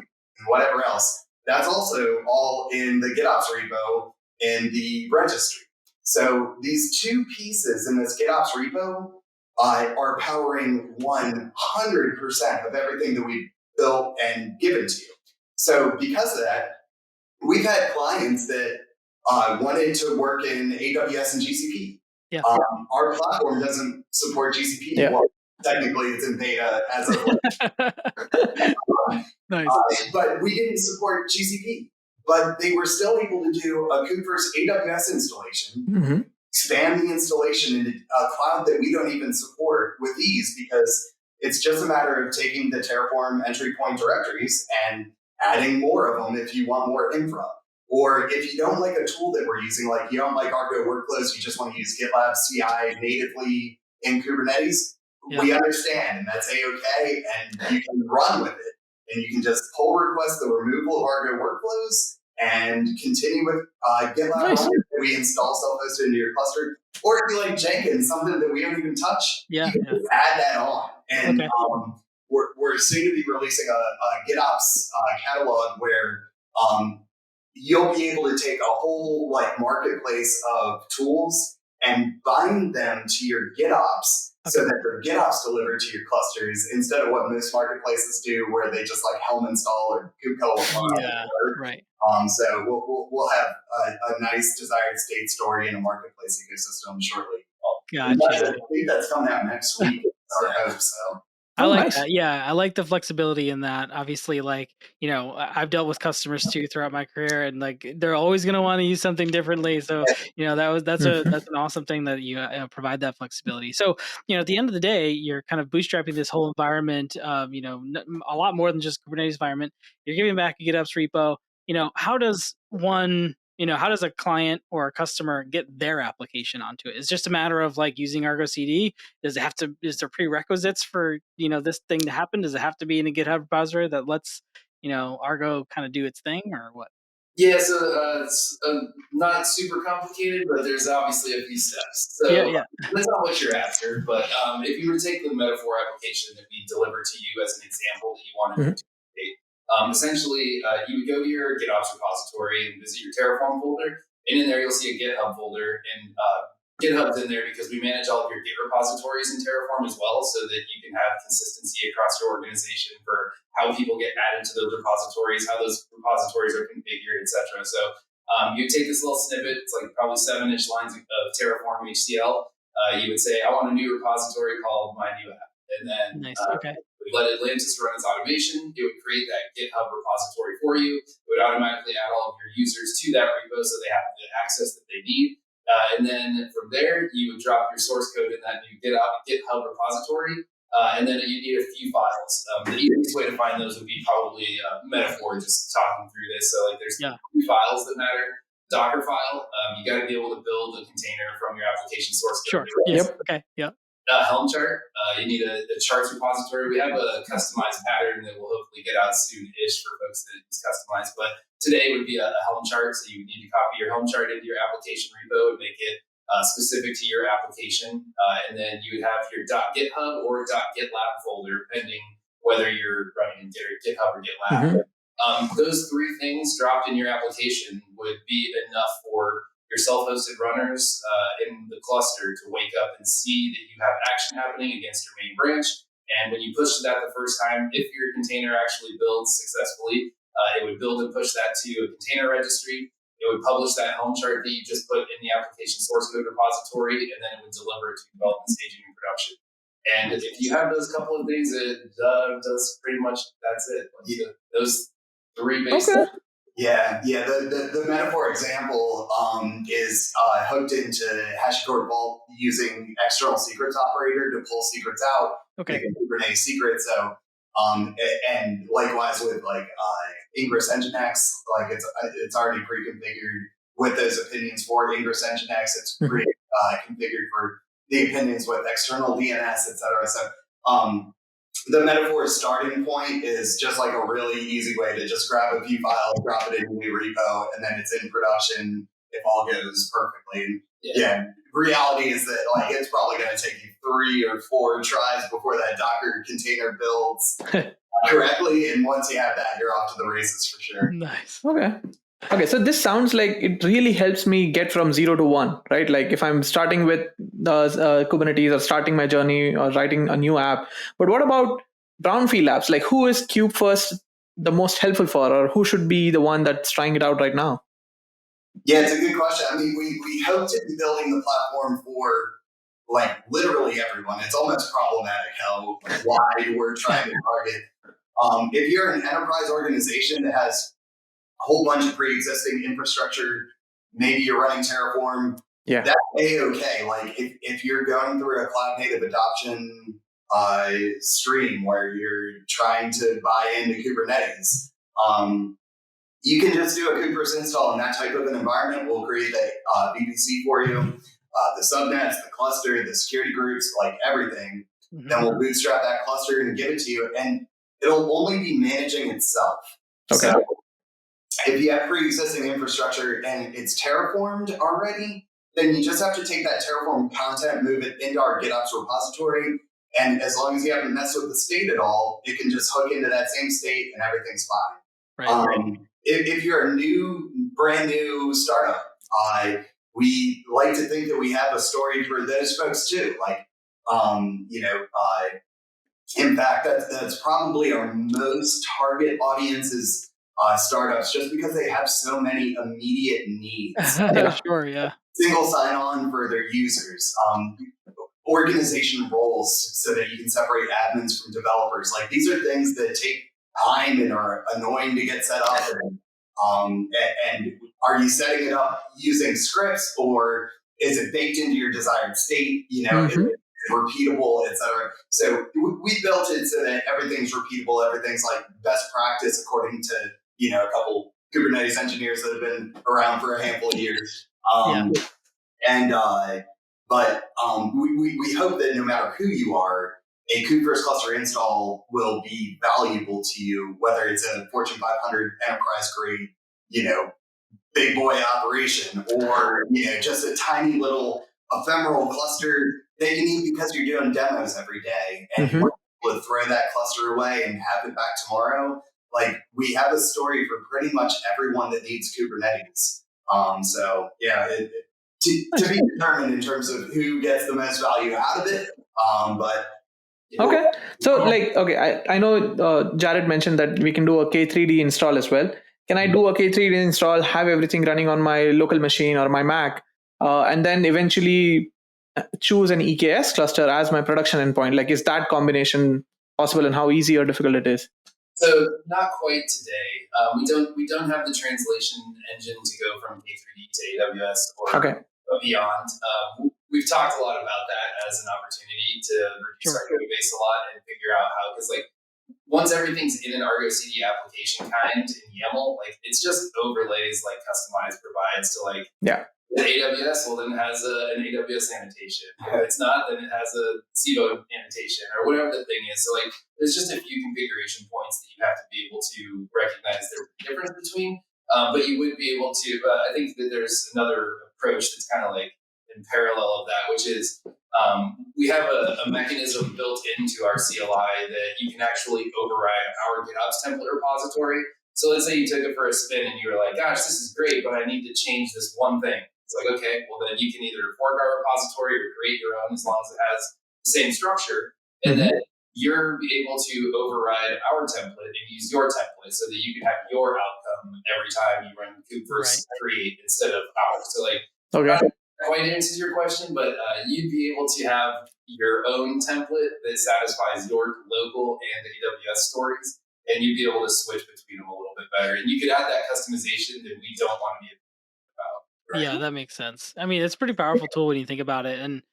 whatever else, that's also all in the GitOps repo in the registry. So these two pieces in this GitOps repo are powering 100% of everything that we built and given to you. So because of that, we've had clients that wanted to work in AWS and GCP. Yeah. Our platform doesn't support GCP. Yeah. Well, technically, it's in beta as of Nice. but we didn't support GCP. but they were still able to do a Kubefirst AWS installation, expand the installation into a cloud that we don't even support with ease, because it's just a matter of taking the Terraform entry point directories and adding more of them if you want more infra. Or if you don't like a tool that we're using, like you don't like Argo workflows, you just want to use GitLab CI natively in Kubernetes, we understand, and that's A-okay, and you can run with it. And you can just pull request the removal of Argo workflows and continue with GitLab that we install self-hosted into your cluster. Or if you like Jenkins, something that we don't even touch, you can just add that on. And we're soon to be releasing a GitOps catalog where you'll be able to take a whole like marketplace of tools and bind them to your GitOps so that they're GitOps delivered to your clusters instead of what most marketplaces do, where they just like Helm install or kubectl. So we'll have a nice desired state story in a marketplace ecosystem shortly. Gotcha. I think that's coming out next week. Our hope so. I like that. Yeah, I like the flexibility in that. Obviously, like, you know, I've dealt with customers too throughout my career, and like they're always going to want to use something differently. So, you know, that's an awesome thing that you provide that flexibility. So, you know, at the end of the day, you're kind of bootstrapping this whole environment. You know, a lot more than just Kubernetes environment. You're giving back a GitOps repo. You know, how does a client or a customer get their application onto it? It's just a matter of like using Argo CD. Is there prerequisites for, you know, this thing to happen? Does it have to be in a GitHub repository that lets, you know, Argo kind of do its thing, or what? Yeah, so it's not super complicated, but there's obviously a few steps. So that's not what you're after. But if you were to take the metaphor application that we delivered to you as an example that you wanted to duplicate, essentially, you would go to your GitOps repository and visit your Terraform folder, and in there you'll see a GitHub folder, and GitHub's in there because we manage all of your Git repositories in Terraform as well, so that you can have consistency across your organization for how people get added to those repositories, how those repositories are configured, etc. So you take this little snippet, it's like probably 7-ish lines of Terraform HCL. You would say, I want a new repository called my new app. And then we let Atlantis run its automation. It would create that GitHub repository for you. It would automatically add all of your users to that repo so they have the access that they need. And then from there, you would drop your source code in that new GitHub repository. And then you need a few files. The easiest way to find those would be probably metaphor, just talking through this. So like there's 2 files that matter. Docker file, you got to be able to build a container from your application source code. Helm chart, you need a charts repository. We have a customized pattern that will hopefully get out soon-ish for folks that use customized. But today would be a Helm chart, so you would need to copy your Helm chart into your application repo and make it specific to your application. And then you would have your .github or .gitlab folder, pending whether you're running in GitHub or GitLab. Those 3 things dropped in your application would be enough for your self-hosted runners in the cluster to wake up and see that you have action happening against your main branch. And when you push that the first time, if your container actually builds successfully, it would build and push that to a container registry. It would publish that Helm chart that you just put in the application source code repository, and then it would deliver it to development staging and production. And if you have those couple of things, it does pretty much, that's it. Those 3 basic. The metaphor example is hooked into HashiCorp Vault using external secrets operator to pull secrets out, like a Kubernetes secret. So, and likewise with like Ingress Nginx, like it's already pre-configured with those opinions for Ingress Nginx. It's pre-configured for the opinions with external DNS, etc. So, the metaphor starting point is just like a really easy way to just grab a few files, drop it in a new repo, and then it's in production if all goes perfectly. Reality is that like it's probably going to take you 3 or 4 tries before that Docker container builds correctly, and once you have that, you're off to the races for sure. Nice. Okay, so this sounds like it really helps me get from 0 to 1, right? Like if I'm starting with Kubernetes or starting my journey or writing a new app. But what about brownfield apps? Like who is Kubefirst the most helpful for, or who should be the one that's trying it out right now? Yeah, it's a good question. I mean, we hope to be building the platform for like literally everyone. It's almost problematic how wide we're trying to target. If you're an enterprise organization that has whole bunch of pre-existing infrastructure. Maybe you're running Terraform. Yeah. That's A-okay. Like if you're going through a cloud native adoption stream where you're trying to buy into Kubernetes, you can just do a Kubefirst install in that type of an environment. We'll create the VPC for you, the subnets, the cluster, the security groups, like everything. Mm-hmm. Then we'll bootstrap that cluster and give it to you, and it'll only be managing itself. Okay. So if you have pre-existing infrastructure and it's terraformed already, then you just have to take that Terraform content, move it into our GitOps repository, and as long as you haven't messed with the state at all, it can just hook into that same state and everything's fine. Right. If you're a brand new startup, we like to think that we have a story for those folks too. Like, in fact, that's probably our most target audience is startups, just because they have so many immediate needs. Sure, yeah. Single sign-on for their users, organization roles so that you can separate admins from developers. Like, these are things that take time and are annoying to get set up. And are you setting it up using scripts, or is it baked into your desired state? Is it repeatable, et cetera? So we built it so that everything's repeatable. Everything's like best practice according to, a couple Kubernetes engineers that have been around for a handful of years. But we hope that no matter who you are, a Kubefirst cluster install will be valuable to you, whether it's a Fortune 500 enterprise grade, big boy operation, or, just a tiny little ephemeral cluster that you need because you're doing demos every day and you want to throw that cluster away and have it back tomorrow. Like, we have a story for pretty much everyone that needs Kubernetes. To be determined in terms of who gets the most value out of it. Okay. So I know Jared mentioned that we can do a K3D install as well. Can I do a K3D install, have everything running on my local machine or my Mac, and then eventually choose an EKS cluster as my production endpoint? Like, is that combination possible, and how easy or difficult it is? So not quite today. We don't have the translation engine to go from K3D to AWS or beyond. We've talked a lot about that as an opportunity to reduce our code base a lot and figure out how, because once everything's in an Argo CD application kind in YAML, it's just overlays like Customize provides to the AWS. Well, then it has an AWS annotation. If it's not, then it has a Civo annotation or whatever the thing is. So there's just a few configuration points that you have to be able to recognize the difference between. But you would be able to, I think that there's another approach that's kind of in parallel of that, which is we have a mechanism built into our CLI that you can actually override our GitOps template repository. So let's say you took it for a spin and you were like, gosh, this is great, but I need to change this one thing. It's like, okay, well then you can either fork our repository or create your own as long as it has the same structure. And then you're able to override our template and use your template so that you can have your outcome every time you run Kubefirst create instead of ours. So quite answers your question, but you'd be able to have your own template that satisfies your local and AWS stories, and you'd be able to switch between them a little bit better. And you could add that customization that we don't want to be about. Right? Yeah, that makes sense. I mean, it's a pretty powerful tool when you think about it. And,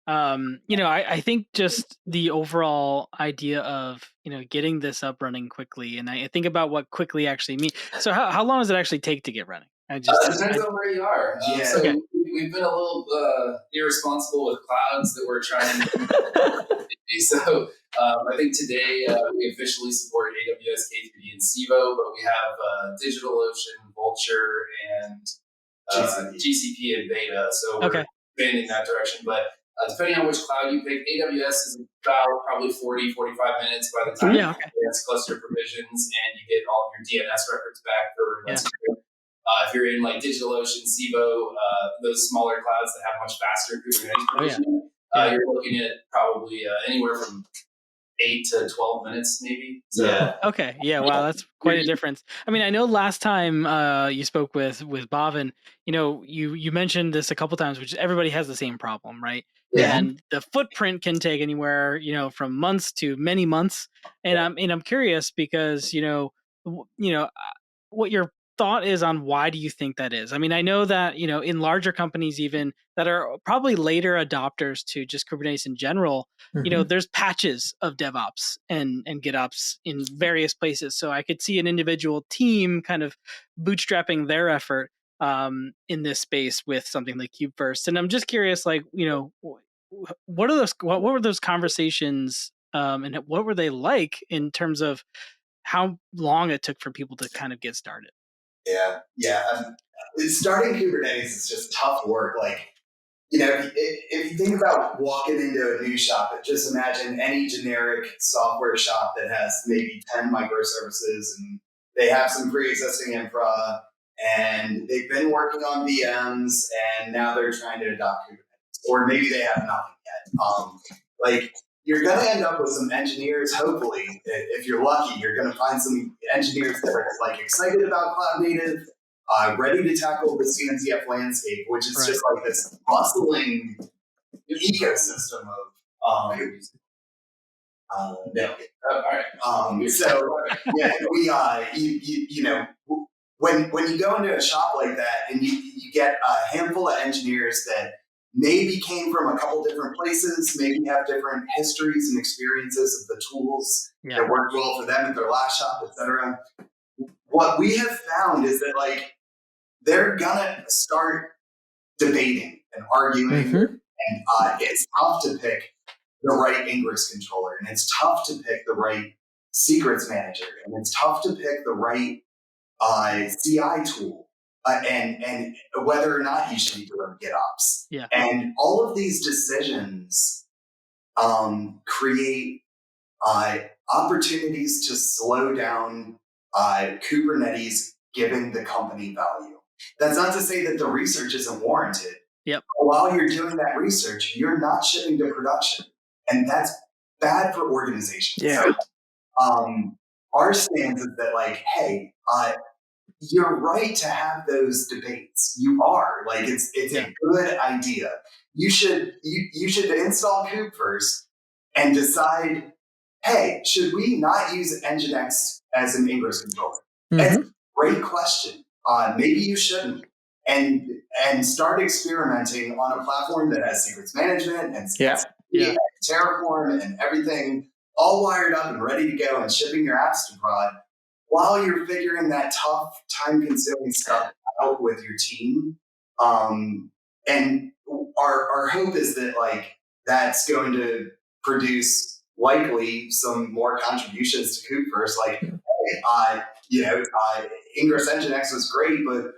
I think just the overall idea of, getting this up running quickly, and I think about what quickly actually means. So how long does it actually take to get running? It depends on where you are. We've been a little irresponsible with clouds that we're trying to So I think today we officially support AWS, K3D, and Civo, but we have DigitalOcean, Vultr, and GCP and Beta. So we're expanding that direction. But depending on which cloud you pick, AWS is about probably 40, 45 minutes by the time you get cluster provisions and you get all of your DNS records back for if you're in DigitalOcean, Civo, those smaller clouds that have much faster Kubernetes provisioning, you're looking at probably anywhere from 8 to 12 minutes, maybe. So, Okay. Yeah. Wow. That's quite a difference. I mean, I know last time you spoke with Bhavin, you mentioned this a couple times, which everybody has the same problem, right? Yeah. And the footprint can take anywhere, from months to many months. And I'm curious because, what you're thought is on why do you think that is? I mean, I know that, in larger companies even that are probably later adopters to just Kubernetes in general, there's patches of DevOps and GitOps in various places. So I could see an individual team kind of bootstrapping their effort in this space with something like Kubefirst. And I'm just curious, like, what were those conversations and what were they like in terms of how long it took for people to kind of get started? Yeah. Starting Kubernetes is just tough work. Like, if you think about walking into a new shop, just imagine any generic software shop that has maybe 10 microservices and they have some pre-existing infra and they've been working on VMs and now they're trying to adopt Kubernetes, or maybe they have nothing yet. You're going to end up with some engineers, hopefully, if you're lucky, you're going to find some engineers that are excited about cloud native, ready to tackle the CNCF landscape, which is just like this bustling ecosystem of no. All right. So yeah, when you go into a shop like that and you get a handful of engineers that maybe came from a couple different places, maybe have different histories and experiences of the tools that worked well for them at their last shop, etc. What we have found is that they're gonna start debating and arguing, and it's tough to pick the right ingress controller, and it's tough to pick the right secrets manager, and it's tough to pick the right CI tool. And whether or not you should be doing GitOps. Yeah. And all of these decisions create opportunities to slow down Kubernetes giving the company value. That's not to say that the research isn't warranted. Yep. While you're doing that research, you're not shipping to production. And that's bad for organizations. Yeah. Our stance is that hey, you're right to have those debates. You are it's a good idea. You should install Kubefirst and decide, hey, should we not use Nginx as an ingress controller? That's a great question. Maybe you shouldn't, and start experimenting on a platform that has secrets management and Terraform and everything all wired up and ready to go and shipping your apps to prod. While you're figuring that tough, time-consuming stuff out with your team, and our hope is that that's going to produce likely some more contributions to Kubefirst. Ingress Nginx was great, but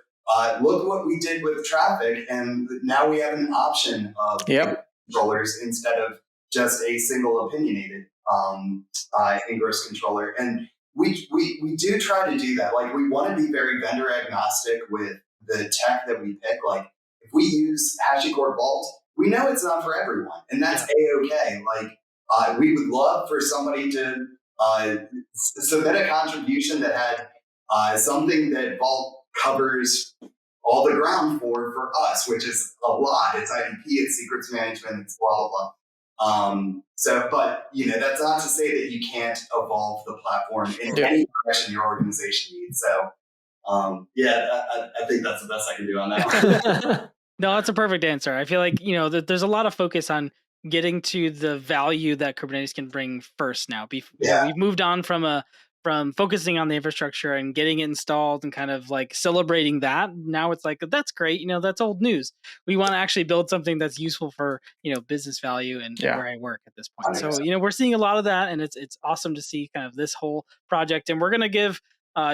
look what we did with traffic, and now we have an option of controllers instead of just a single opinionated ingress controller. And we do try to do that. We want to be very vendor agnostic with the tech that we pick. If we use HashiCorp Vault, we know it's not for everyone, and that's A-okay. We would love for somebody to submit a contribution that had something that Vault covers all the ground for us, which is a lot. It's IDP, it's secrets management, it's blah, blah, blah. But that's not to say that you can't evolve the platform in any direction your organization needs. So, I think that's the best I can do on that. No, that's a perfect answer. I feel like, there's a lot of focus on getting to the value that Kubernetes can bring first now. We've moved on from focusing on the infrastructure and getting it installed and kind of celebrating that. Now it's that's great. That's old news. We want to actually build something that's useful for, business value and where I work at this point. 100%. So, we're seeing a lot of that, and it's awesome to see kind of this whole project. And we're going to give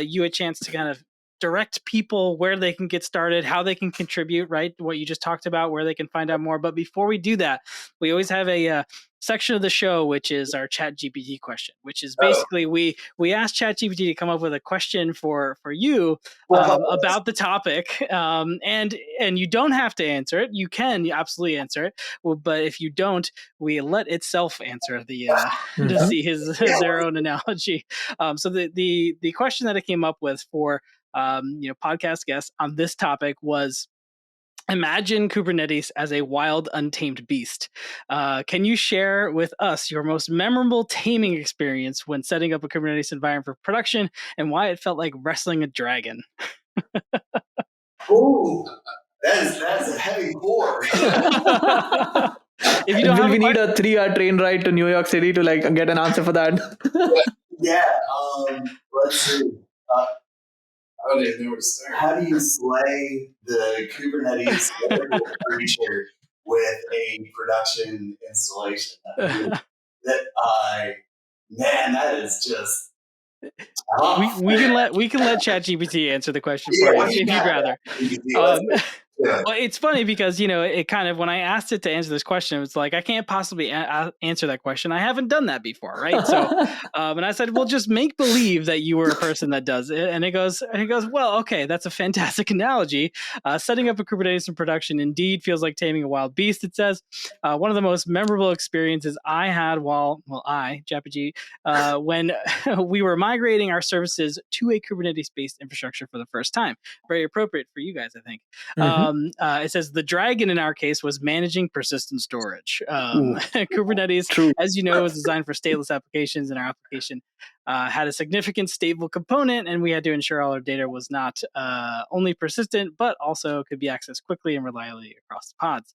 you a chance to kind of direct people where they can get started, how they can contribute, right? What you just talked about, where they can find out more. But before we do that, we always have a section of the show, which is our ChatGPT question, which is basically we ask ChatGPT to come up with a question for you about the topic, and you don't have to answer it. You can absolutely answer it, but if you don't, we let itself answer the to see their own analogy. So the question that it came up with for podcast guests on this topic was: imagine Kubernetes as a wild, untamed beast. Can you share with us your most memorable taming experience when setting up a Kubernetes environment for production, and why it felt like wrestling a dragon? Ooh, that is a heavy pour. If you don't we need a 3-hour train ride to New York City to like get an answer for that. Yeah. Let's see. I don't even know where to start. How do you slay the Kubernetes creature with a production installation? That is just. We can let ChatGPT answer the question for you if you'd rather. Well, it's funny because, it kind of, when I asked it to answer this question, it was like, I can't possibly answer that question. I haven't done that before, right? So, and I said, well, just make believe that you were a person that does it. And it goes, well, okay, that's a fantastic analogy. Setting up a Kubernetes in production indeed feels like taming a wild beast, it says. One of the most memorable experiences I had JPG, when we were migrating our services to a Kubernetes-based infrastructure for the first time. Very appropriate for you guys, I think. It says the dragon in our case was managing persistent storage. Kubernetes, as you know, is designed for stateless applications, and our application had a significant stable component, and we had to ensure all our data was not only persistent, but also could be accessed quickly and reliably across the pods.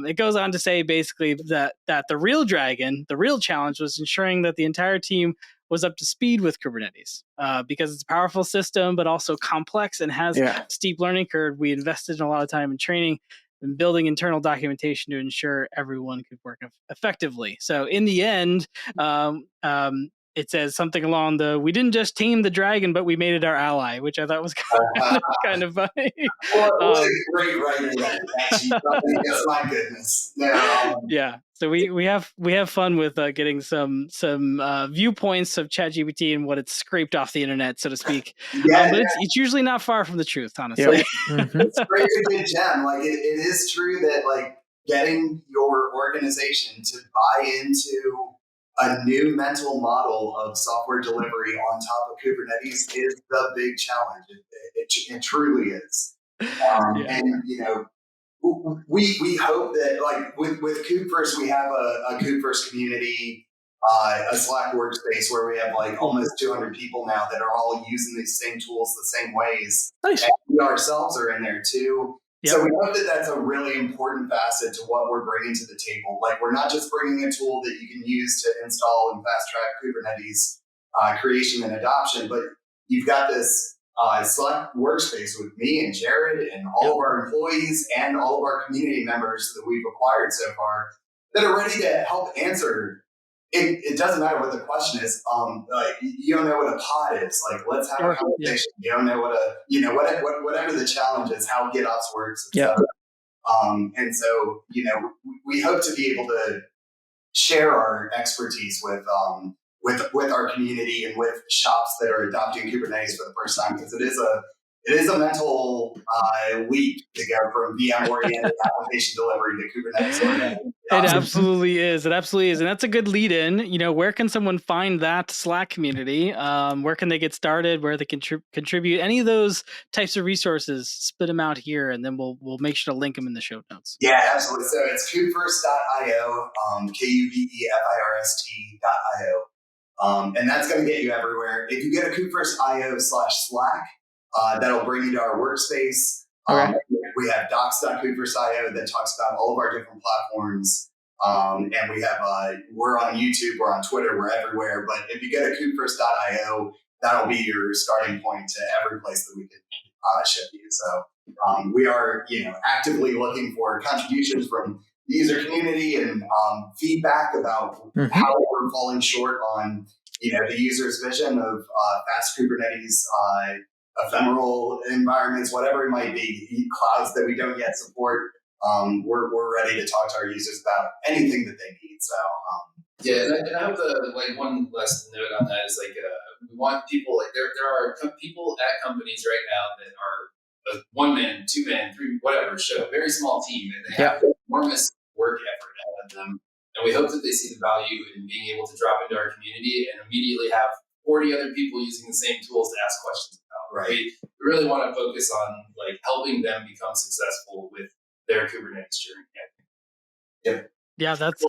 It goes on to say basically that the real dragon, the real challenge, was ensuring that the entire team was up to speed with Kubernetes because it's a powerful system, but also complex and has a steep learning curve. We invested in a lot of time in training and building internal documentation to ensure everyone could work effectively. So in the end, it says something along we didn't just tame the dragon, but we made it our ally, which I thought was kind of funny. What a great writer that my goodness. Yeah. So we have fun with getting some viewpoints of ChatGPT and what it's scraped off the internet, so to speak. But it's usually not far from the truth, honestly. It's a very good gem. Like it is true that like getting your organization to buy into a new mental model of software delivery on top of Kubernetes is the big challenge. It truly is. And we hope that like with Kubefirst, we have a Kubefirst community, a Slack workspace where we have like almost 200 people now that are all using these same tools the same ways. Nice. And we ourselves are in there too. Yep. So we hope that that's a really important facet to what we're bringing to the table. Like we're not just bringing a tool that you can use to install and fast track Kubernetes creation and adoption, but you've got this Slack workspace with me and Jared and all of our employees and all of our community members that we've acquired so far that are ready to help answer. It doesn't matter what the question is. Like you don't know what a pod is. Like let's have a conversation. You don't know what whatever the challenge is, how GitOps works. And so we hope to be able to share our expertise with our community and with shops that are adopting Kubernetes for the first time, because it is a mental leap to go from VM-oriented application delivery to Kubernetes-oriented. It absolutely is. It absolutely is. And that's a good lead in. Where can someone find that Slack community? Where can they get started? Where they can contribute? Any of those types of resources, spit them out here, and then we'll make sure to link them in the show notes. Yeah, absolutely. So it's kubefirst.io, kubefirst.io. And that's going to get you everywhere. If you go to kubefirst.io/Slack, that'll bring you to our workspace. We have docs.kubefirst.io that talks about all of our different platforms. And we have, we're on YouTube, we're on Twitter, we're everywhere. But if you go to kubefirst.io, that'll be your starting point to every place that we can ship you. So we are, actively looking for contributions from the user community and feedback about how we're falling short on, the user's vision of fast Kubernetes, ephemeral environments, whatever it might be, clouds that we don't yet support. We're ready to talk to our users about anything that they need. So and I hope one last note on that is we want people there are people at companies right now that are a 1-man, 2-man, 3, whatever show, very small team, and they have enormous work effort ahead of them. And we hope that they see the value in being able to drop into our community and immediately have 40 other people using the same tools to ask questions about. Right. We really want to focus on helping them become successful with their Kubernetes journey. Yep. Yeah, that's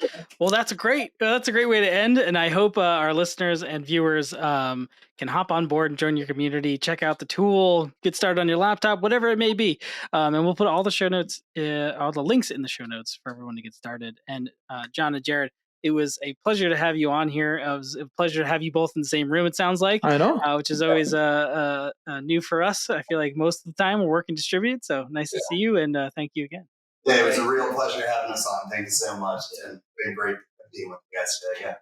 a great way to end, and I hope our listeners and viewers can hop on board and join your community, check out the tool, get started on your laptop, whatever it may be, and we'll put all the show notes, all the links in the show notes for everyone to get started. And John and Jared, it was a pleasure to have you on here. It was a pleasure to have you both in the same room. It sounds like, I know, which is always new for us. I feel like most of the time we're working distributed, so nice to see you, and thank you again. Yeah, it was a real pleasure having us on. Thank you so much. It's been great being with you guys today. Yeah.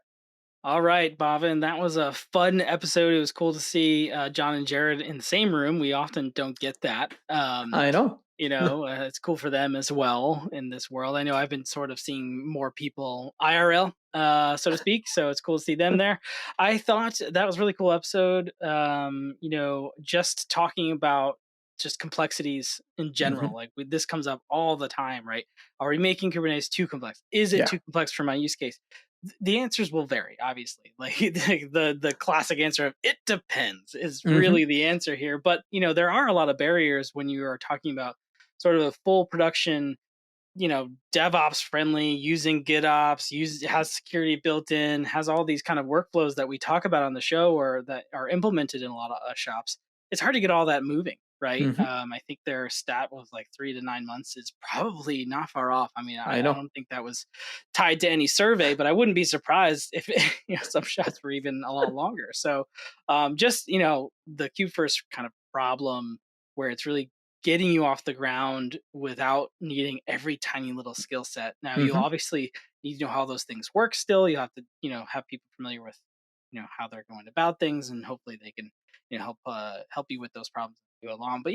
All right, Bhavin, that was a fun episode. It was cool to see John and Jared in the same room. We often don't get that. I know. It's cool for them as well in this world. I know I've been sort of seeing more people IRL, so to speak. So it's cool to see them there. I thought that was a really cool episode. Just talking about just complexities in general. Like this comes up all the time, right? Are we making Kubernetes too complex? Is it too complex for my use case? The answers will vary, obviously. Like the classic answer of it depends is really the answer here. But there are a lot of barriers when you are talking about sort of a full production, DevOps friendly, using GitOps, has security built in, has all these kind of workflows that we talk about on the show or that are implemented in a lot of shops. It's hard to get all that moving. Right. I think their stat was like 3 to 9 months is probably not far off. I mean, I don't think that was tied to any survey, but I wouldn't be surprised if some shots were even a lot longer. So the Kubefirst kind of problem where it's really getting you off the ground without needing every tiny little skill set. Now, you obviously need to know how those things work still. You have to, have people familiar with, how they're going about things, and hopefully they can, help you with those problems along. But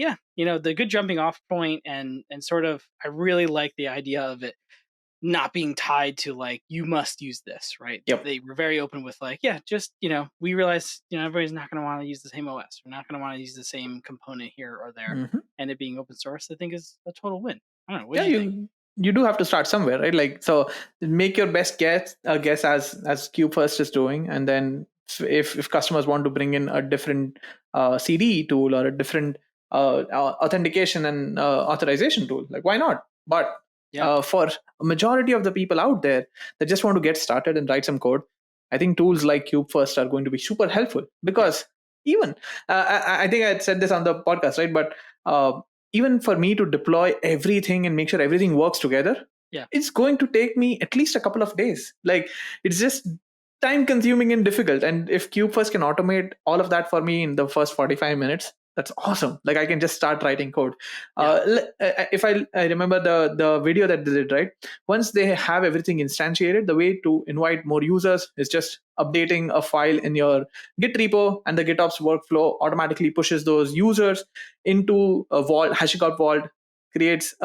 the good jumping off point and sort of, I really like the idea of it not being tied to like, you must use this, right? Yep. They were very open with like, we realize, everybody's not going to want to use the same OS. We're not going to want to use the same component here or there. And it being open source, I think is a total win. I don't know. What do you think? You do have to start somewhere, right? Like, so make your best guess as Kubefirst is doing. And then if customers want to bring in a different CD tool or a different authentication and authorization tool, like why not? But for a majority of the people out there that just want to get started and write some code, I think tools like Kubefirst are going to be super helpful because even, I think I had said this on the podcast, right? But even for me to deploy everything and make sure everything works together, it's going to take me at least a couple of days. Like it's just time consuming and difficult. And if Kubefirst can automate all of that for me in the first 45 minutes, that's awesome. Like I can just start writing code. If I remember the video that they did, right? Once they have everything instantiated, the way to invite more users is just updating a file in your Git repo, and the GitOps workflow automatically pushes those users into a vault, HashiCorp vault, creates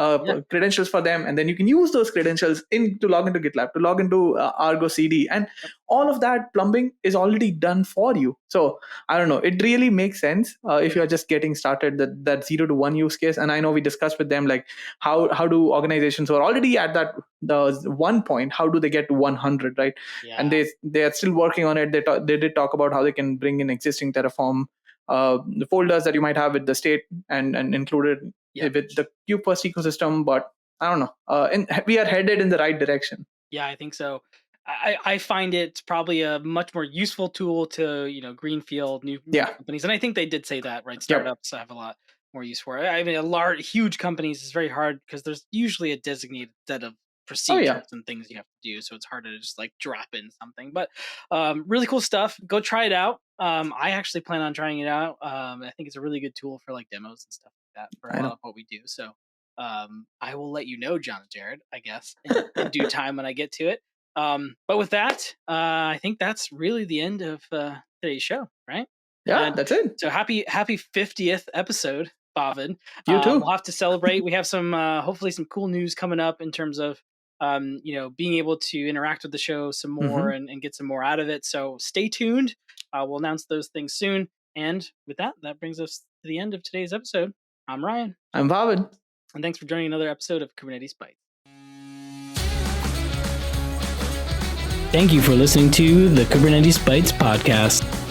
credentials for them, and then you can use those credentials to log into GitLab, to log into Argo CD, and all of that plumbing is already done for you. So I don't know, it really makes sense if you're just getting started, that 0 to 1 use case. And I know we discussed with them like how do organizations who are already at that the 1 point, how do they get to 100, right? And they are still working on it. They did talk about how they can bring in existing Terraform the folders that you might have with the state and included with the Kubefirst ecosystem, but I don't know. And we are headed in the right direction. Yeah, I think so. I find it's probably a much more useful tool to greenfield new companies, and I think they did say that, right? Startups have a lot more use for it. I mean, huge companies is very hard because there's usually a designated set of procedures and things you have to do, so it's harder to just like drop in something. But really cool stuff. Go try it out. I actually plan on trying it out. I think it's a really good tool for like demos and stuff like that for a lot of what we do. So I will let you know, John and Jared, I guess, in due time when I get to it. But with that, I think that's really the end of today's show, right? Yeah, that's it. So happy 50th episode, Bhavin. You too. We'll have to celebrate. We have some hopefully some cool news coming up in terms of being able to interact with the show some more and get some more out of it. So stay tuned. We'll announce those things soon. And with that brings us to the end of today's episode. I'm Ryan. I'm Bhavin. And thanks for joining another episode of Kubernetes Bytes. Thank you for listening to the Kubernetes Bytes podcast.